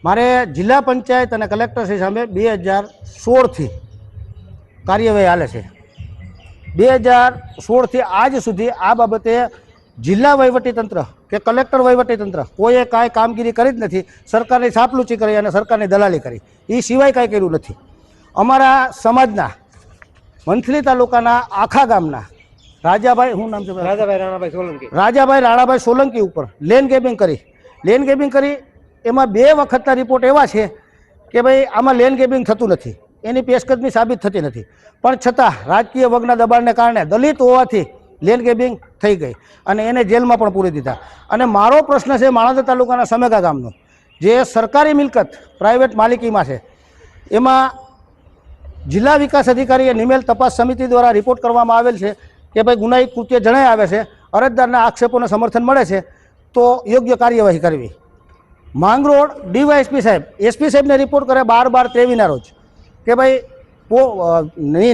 મારે જિલ્લા પંચાયત અને કલેક્ટરશ્રી સામે 2016થી કાર્યવાહી હાલે છે. 2016થી આજ સુધી આ બાબતે જિલ્લા વહીવટીતંત્ર કે કલેક્ટર વહીવટીતંત્ર કોઈએ કાંઈ કામગીરી કરી જ નથી. સરકારની છાપલુચી કરી અને સરકારની દલાલી કરી, એ સિવાય કાંઈ કર્યું નથી. અમારા સમાજના મંથલી તાલુકાના આખા ગામના રાજાભાઈ, શું નામ છે? રાજાભાઈ રાણાભાઈ સોલંકી ઉપર લેન્ડ ગેબિંગ કરી એમાં 2 વખતના રિપોર્ટ એવા છે કે ભાઈ આમાં લેન્ડ ગેબિંગ થતું નથી, એની પેશકદમી સાબિત થતી નથી. પણ છતાં રાજકીય વર્ગના દબાણને કારણે દલિત હોવાથી લેન્ડ ગેબિંગ થઈ ગઈ અને એને જેલમાં પણ પૂરી દીધા. અને મારો પ્રશ્ન છે માણાવદર તાલુકાના સમેગા ગામનો, જે સરકારી મિલકત પ્રાઇવેટ માલિકીમાં છે, એમાં જિલ્લા વિકાસ અધિકારીએ નિમેલ તપાસ સમિતિ દ્વારા રિપોર્ટ કરવામાં આવેલ છે કે ભાઈ ગુનાહિત કૃત્ય જણાઈ આવે છે, અરજદારના આક્ષેપોને સમર્થન મળે છે તો યોગ્ય કાર્યવાહી કરવી. માંગરોળ ડીવાયએસપી સાહેબ એસપી સાહેબને રિપોર્ટ કરે 12/12/23ના રોજ કે ભાઈ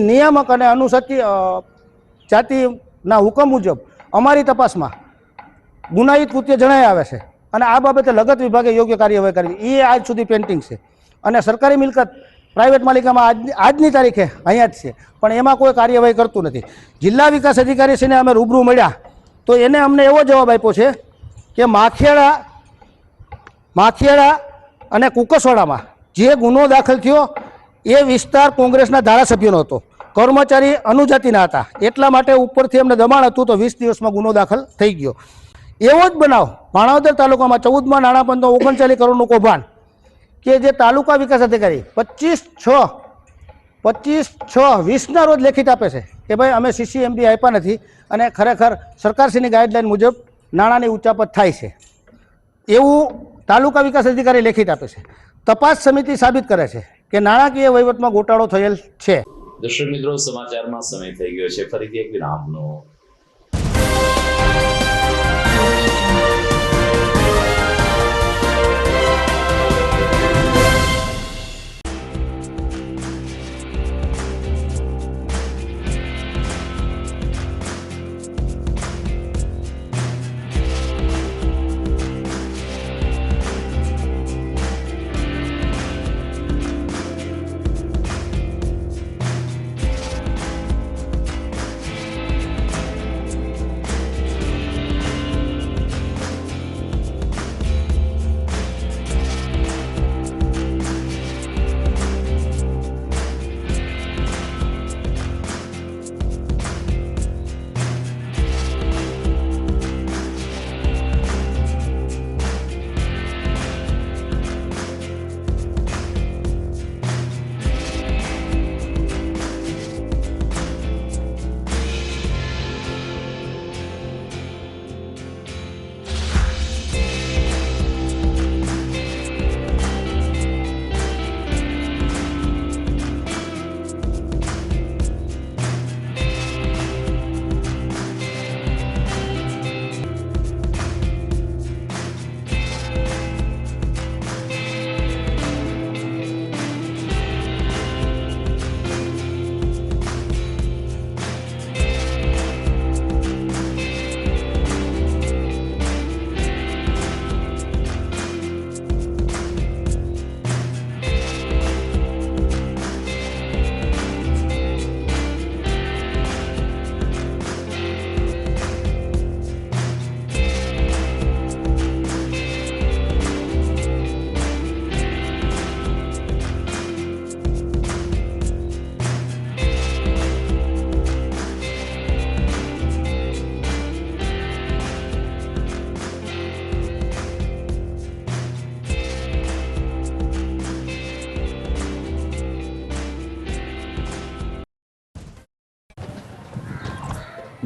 નિયામક અને અનુસૂચિત જાતિના હુકમ મુજબ અમારી તપાસમાં ગુનાહિત કૃત્ય જણાઈ આવે છે અને આ બાબતે લગત વિભાગે યોગ્ય કાર્યવાહી કરવી, એ આજ સુધી પેન્ડિંગ છે. અને સરકારી મિલકત પ્રાઇવેટ માલિકામાં આજની તારીખે અહીંયા જ છે, પણ એમાં કોઈ કાર્યવાહી કરતું નથી. જિલ્લા વિકાસ અધિકારીશ્રીને અમે રૂબરૂ મળ્યા તો એને અમને એવો જવાબ આપ્યો છે કે માખિયાળા અને કુકસવાડામાં જે ગુનો દાખલ થયો એ વિસ્તાર કોંગ્રેસના ધારાસભ્યોનો હતો, કર્મચારી અનુજાતિના હતા, એટલા માટે ઉપરથી એમને દબાણ હતું તો 20 દિવસમાં ગુનો દાખલ થઈ ગયો. એવો જ બનાવ માણાવદર તાલુકામાં 14મા નાણાં પંચનો 39 કરોડનું કૌભાંડ કે જે તાલુકા વિકાસ અધિકારી 25/6/20ના રોજ લેખિત આપે છે કે ભાઈ અમે CCMB આપ્યા નથી અને ખરેખર સરકારશ્રીની ગાઈડલાઈન મુજબ નાણાંની ઉચાપત થાય છે, એવું તાલુકા વિકાસ અધિકારી લેખિત આપે છે. તપાસ સમિતિ સાબિત કરે છે કે નાણાકીય વહીવટમાં ગોટાળો થયેલ છે. દર્શક મિત્રો, સમાચારમાં સમય થઈ ગયો છે, ફરીથી એક વિરામનો.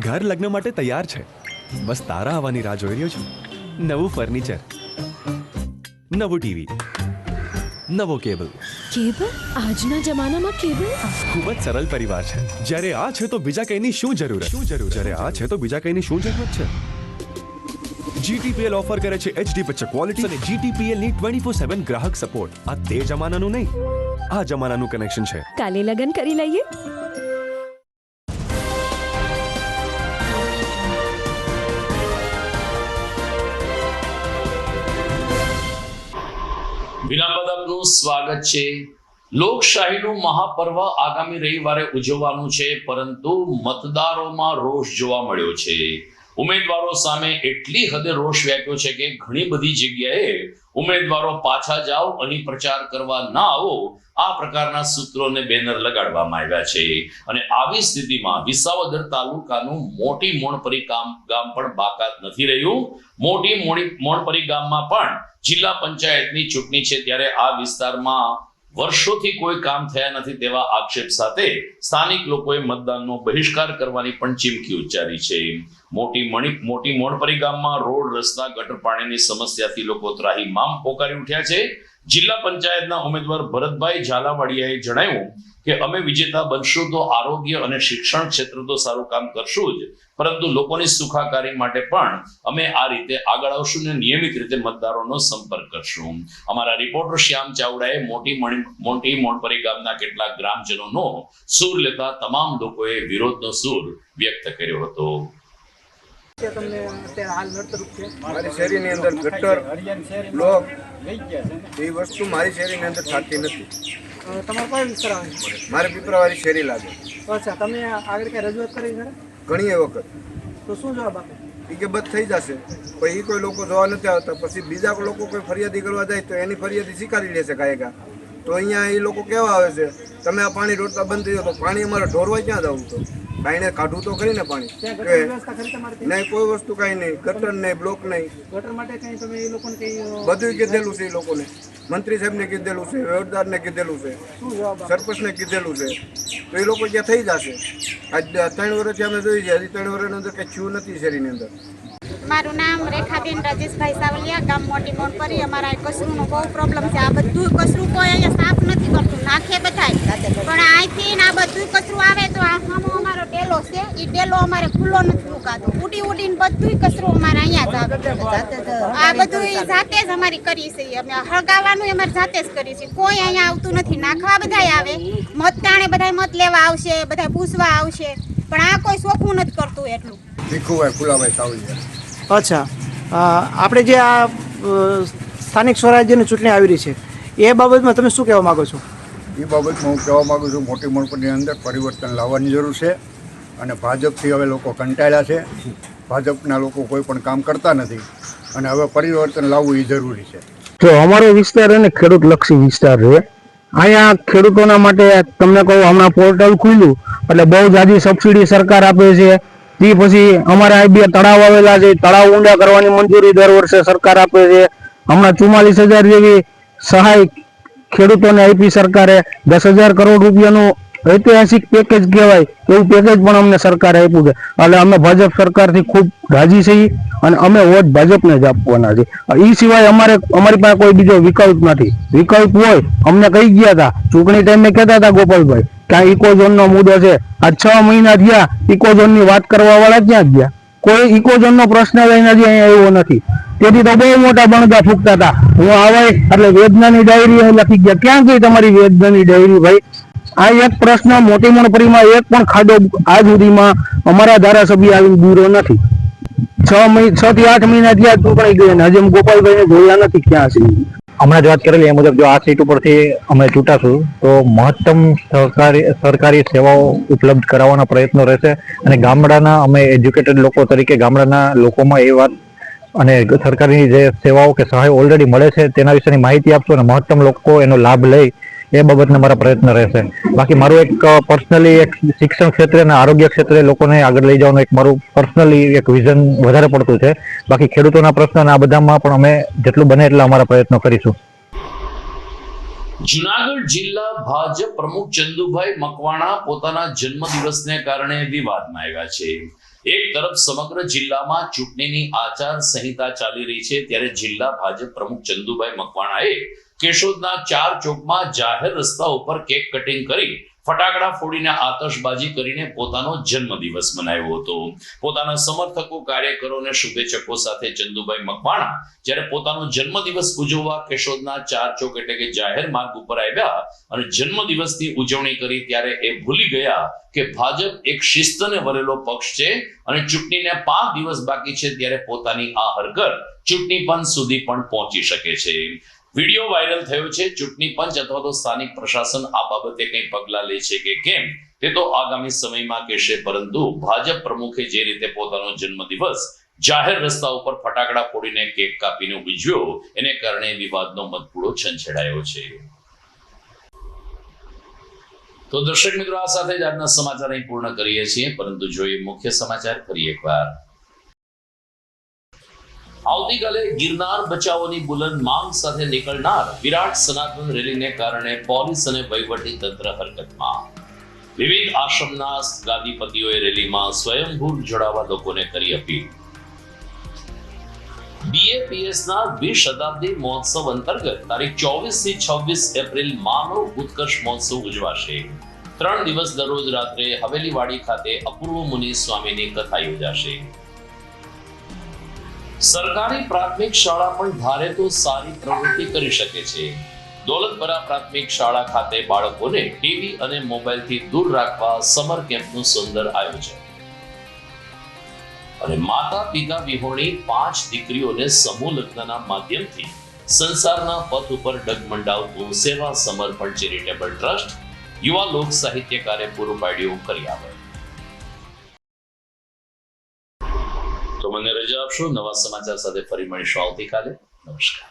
ઘર લગ્ન માટે તૈયાર છે, બસ તારા આવવાની રાહ જોઈ રહ્યો છું. નવું ફર્નિચર, નવું ટીવી, નવો કેબલ. કેબલ? આજના જમાનામાં કેબલ? ખૂબ જ સરળ પરિવાર છે. જ્યારે આ છે તો બીજા કઈની શું જરૂર? જ્યારે આ છે તો બીજા કઈની શું જરૂરત છે? GTPL ઓફર કરે છે HD પિક્ચર ક્વોલિટી અને GTPL ની 24/7 ગ્રાહક સપોર્ટ. આ તે જમાનાનું નહીં, આ જમાનાનું કનેક્શન છે. કાલે લગન કરી લઈએ. વિરામ બાદ આપનું સ્વાગત છે. લોકશાહીનું મહાપર્વ આગામી રવિવારે ઉજવવાનું છે, પરંતુ મતદારોમાં રોષ જોવા મળ્યો છે. ઉમેદવારો સામે એટલી હદે રોષ વ્યાપ્યો છે કે ઘણી બધી જગ્યાએ ઉમેદવારો પાછા જાઓ, અહીં પ્રચાર કરવા ના આવો, આ પ્રકારના સૂત્રોને બેનર લગાડવામાં આવ્યા છે. અને આવી સ્થિતિમાં વિસાવદર તાલુકાનું મોટી મોણપરી ગામ પણ બાકાત નથી રહ્યું. મોટી મોણપરી ગામમાં પણ જિલ્લા પંચાયતની ચૂંટણી છે, ત્યારે આ વિસ્તારમાં વર્ષોથી કોઈ કામ થયા નથી તેવા આક્ષેપ સાથે સ્થાનિક લોકોએ મતદાનનો બહિષ્કાર કરવાની પણ ચીમકી ઉચ્ચારી છે. મોટી મોણપરી ગામમાં રોડ, રસ્તા, ગટર પાણીની સમસ્યાથી લોકો ત્રાહિમામ પોકારી ઉઠ્યા છે. જિલ્લા પંચાયતના ઉમેદવાર ભરતભાઈ ઝાલાવાડિયાએ જણાવ્યું કે અમે વિજેતા બનશું તો આરોગ્ય અને શિક્ષણ ક્ષેત્ર તો સારું કામ કરશું જ, પરંતુ લોકોની સુખાકારી માટે પણ અમે આ રીતે આગળ આવશું અને નિયમિત રીતે મતદારોનો સંપર્ક કરશું. અમારા રિપોર્ટર શ્યામ ચાવડાએ મોટી મોણપરી ગામના કેટલાક ગ્રામજનોનો સૂર લેતા તમામ લોકોએ વિરોધનો સૂર વ્યક્ત કર્યો હતો. મારી શેરીની અંદર ગટર, બ્લોક એ વસ્તુ મારી શેરીની અંદર થતી નથી. તમારો કયો વિસ્તાર આવે? મારે પીપરાવાળી શેરી લાગે. અચ્છા, તમે આગળ કઈ રજૂઆત કરી છે? ઘણી વખત. તો શું જવાબ આપે? એ કે બંધ થઈ જશે, પણ એ કોઈ લોકો જોવા નથી આવતા. પછી બીજા લોકો કોઈ ફરિયાદી કરવા જાય તો એની ફરિયાદી સ્વીકારી લેશે કાયગા. તો અહીંયા એ લોકો કેવા આવે છે, તમે આ પાણી રોડતા બંધ થઈ જાવ તો પાણી અમારે ઢોરવા ક્યાં જવું? તો કાંઈને કાઢવું તો ખરી ને પાણી. નહીં, કોઈ વસ્તુ કાંઈ નહીં, ગટર નહીં, બ્લોક નહીં. ગટર માટે કઈ તમે એ લોકોને કઈ બધું કીધેલું છે. એ લોકોને મંત્રી સાહેબને કીધેલું છે, વહીવટદારને કીધેલું છે, સરપંચને કીધેલું છે, તો એ લોકો ત્યાં થઈ જશે. આજ 3 વર્ષથી અમે જોઈ છે, હજી 3 વર્ષની અંદર કંઈ થયું નથી શેરીની અંદર. મારું નામ રેખાબેન રાજેશભાઈ સાવલિયા, ગામ મોટી મોણપરી. અમારા કચરુંનો બહુ પ્રોબ્લેમ છે. આ બધું કચરું કોઈ અહીંયા સાફ નથી કરતું, નાખે બધાય, પણ અહીંથી આ બધું કચરું આવે તો આ સામો અમારો ડેલો છે, એ ડેલો અમારે ખુલ્લો નથી મુકાતો. ઉડીને બધું કચરું અમારે અહીંયા જ આવે. આ બધું જાતે જ અમારી કરી છે, અમે હળગાવવાનું અમારે જાતે જ કરી છે. કોઈ અહીંયા આવતું નથી. નાખવા બધાય આવે, મતદાણે બધાય મત લેવા આવશે, બધા પૂછવા આવશે, પણ આ કોઈ ચોખ્ખું નથી કરતું. એટલું ભીખુભાઈ ફુલાભાઈ સાવલિયા. અચ્છા, આપણે જે આ સ્થાનિક સ્વરાજ્યની ચૂંટણી આવી રહી છે એ બાબતમાં તમે શું કહેવા માગો છો? એ બાબતમાં હું કહેવા માગું છું, મોટી મોણપરીની અંદર પરિવર્તન લાવવાની જરૂર છે. અને ભાજપથી હવે લોકો કંટાળ્યા છે. ભાજપના લોકો કોઈ પણ કામ કરતા નથી અને હવે પરિવર્તન લાવવું એ જરૂરી છે. તો અમારો વિસ્તાર અને ખેડૂતલક્ષી વિસ્તાર છે. અહીંયા ખેડૂતોના માટે તમને કહું, હમણાં પોર્ટલ ખુલ્યું એટલે બહુ જાજી સબસિડી સરકાર આપે છે. તે પછી અમારે આ 2 તળાવ આવેલા છે, તળાવ ઊંડા કરવાની મંજૂરી દર વર્ષે સરકાર આપે છે. હમણાં 44,000 જેવી સહાય ખેડૂતોને આપી સરકારે. 10,000 કરોડ રૂપિયાનું ઐતિહાસિક પેકેજ કહેવાય એવું પેકેજ પણ અમને સરકારે આપ્યું છે. એટલે અમે ભાજપ સરકારથી ખૂબ રાજી છીએ અને અમે વોટ ભાજપને જ આપવાના છે. એ સિવાય અમારી પાસે કોઈ બીજો વિકલ્પ નથી. વિકલ્પ હોય અમને કહી ગયા હતા, ચૂંટણી ટાઈમે કહેતા હતા ગોપાલભાઈ કે આ ઇકોઝોનનો મુદ્દો છે. આ 6 મહિના થયા, ઇકોઝોનની વાત કરવા વાળા ક્યાં ગયા? કોઈ ઇકોઝોનનો પ્રશ્ન લઈને હજી અહીંયા આવ્યો નથી. તેથી તો બહુ મોટા બણગા ફૂંકતા હતા. હું આવે એટલે વેદનાની ડાયરી લખી ગયા. ક્યાં ગઈ તમારી વેદનાની ડાયરી ભાઈ? આ એક પ્રશ્ન મોટી મોણપરીમાં એક પણ ખાડો આજ સુધીમાં અમારા ધારાસભ્ય આવીને દૂરો નથી. 6 થી 8 મહિના થયા ચૂંટણી ગઈ ને હજી ગોપાલભાઈને જોયા નથી ક્યાં છે. હમણાં જ વાત કરેલી એ મુજબ જો આ સીટ ઉપરથી અમે ચૂંટાશું તો મહત્તમ સરકારી સેવાઓ ઉપલબ્ધ કરાવવાના પ્રયત્નો રહેશે. અને ગામડાના અમે એજ્યુકેટેડ લોકો તરીકે ગામડાના લોકોમાં એ વાત અને સરકારની જે સેવાઓ કે સહાય ઓલરેડી મળે છે તેના વિશેની માહિતી આપશું અને મહત્તમ લોકો એનો લાભ લે એ બાબતના મારા પ્રયત્ન રહેશે. બાકી મારું એક પર્સનલી એક શિક્ષણ ક્ષેત્રે અને આરોગ્ય ક્ષેત્રે લોકોને આગળ લઈ જવાનું એક મારું પર્સનલી એક વિઝન વધારે પડતું છે. બાકી ખેડૂતોના પ્રશ્ન અને આ બધામાં પણ અમે જેટલું બને એટલા અમારા પ્રયત્નો કરીશું. જુનાગઢ જિલ્લા ભાજપ પ્રમુખ ચંદુભાઈ મકવાણા પોતાના જન્મદિવસને કારણે વિવાદમાં આવ્યા છે. એક તરફ સમગ્ર જિલ્લામાં ચૂંટણીની આચાર સંહિતા ચાલી રહી છે, ત્યારે જિલ્લા ભાજપ પ્રમુખ ચંદુભાઈ મકવાણાએ કેશોદના 4 ચોકમાં જાહેર રસ્તા ઉપર કેક કટિંગ કરી ફટાકડા ફોડીને આતશબાજી કરીને પોતાનો જન્મદિવસ મનાવ્યો હતો. પોતાના સમર્થકો, કાર્યકરો અને શુભેચ્છકો સાથે ચંદુભાઈ મકવાણા જ્યારે પોતાનો જન્મદિવસ ઉજવવા કેશોદના 4 ચોક એટલે કે જાહેર માર્ગ ઉપર આવ્યા અને જન્મદિવસની ઉજવણી કરી, ત્યારે એ ભૂલી ગયા કે ભાજપ એક શિસ્તને વરેલો પક્ષ છે અને ચૂંટણીને 5 દિવસ બાકી છે, ત્યારે પોતાની આ હરકત ચૂંટણી પંચ સુધી પણ પહોંચી શકે છે. વિડીયો વાયરલ થયો છે. ચૂંટણી પંચ અથવા તો સ્થાનિક પ્રશાસન આ બાબતે કંઈ પગલાં લે છે કે કેમ તે તો આગામી સમયમાં કહેશે, પરંતુ ભાજપ પ્રમુખે જે રીતે પોતાનો જન્મદિવસ જાહેર રસ્તા ઉપર ફટાકડા ફોડીને કેક કાપીને ઉજવ્યો, એને કારણે વિવાદનો મતપૂડો છંછેડાયો છે. તો દર્શક મિત્રો, આ સાથે જ આજના સમાચાર અહીં પૂર્ણ કરીએ છીએ, પરંતુ જોઈએ મુખ્ય સમાચાર ફરી એકવાર. આવતીકાલે ગિરનાર બચાવોની બુલંદ માંગ સાથે નીકળનાર વિરાટ સનાતન રેલીને કારણે પોલીસ અને વહીવટી તંત્ર હરકતમાં. વિવિધ આશ્રમના ગાદીપતિઓએ રેલીમાં સ્વયંભૂ જોડાવા લોકોને કરી અપીલ. BAPSના 20 શતાબ્દી મહોત્સવ અંતર્ગત તારીખ 24 થી 26 એપ્રિલ માનવ ઉત્કર્ષ મહોત્સવ ઉજવાશે. 3 દિવસ દરરોજ રાત્રે હવેલીવાડી ખાતે અપૂર્વ મુનિ સ્વામીની કથા યોજાશે. સરકારી પ્રાથમિક શાળા પણ ધારે તો સારી પ્રવૃત્તિ કરી શકે છે. દોલતપરા પ્રાથમિક શાળા ખાતે બાળકોને ટીવી અને મોબાઈલથી દૂર રાખવા સમર કેમ્પનું સુંદર આયોજન. અને માતા પિતા વિહોણી 5 દીકરીઓને સમૂહ લગ્નના માધ્યમથી સંસારના પથ ઉપર ડગમંડાવતું સેવા સમર્પણ ચેરિટેબલ ટ્રસ્ટ યુવા લોક સાહિત્યકારે પૂરું પાડ્યું કરિયાવર. તો મને રજા આપશો. નવા સમાચાર સાથે ફરી મળીશું આવતીકાલે. નમસ્કાર.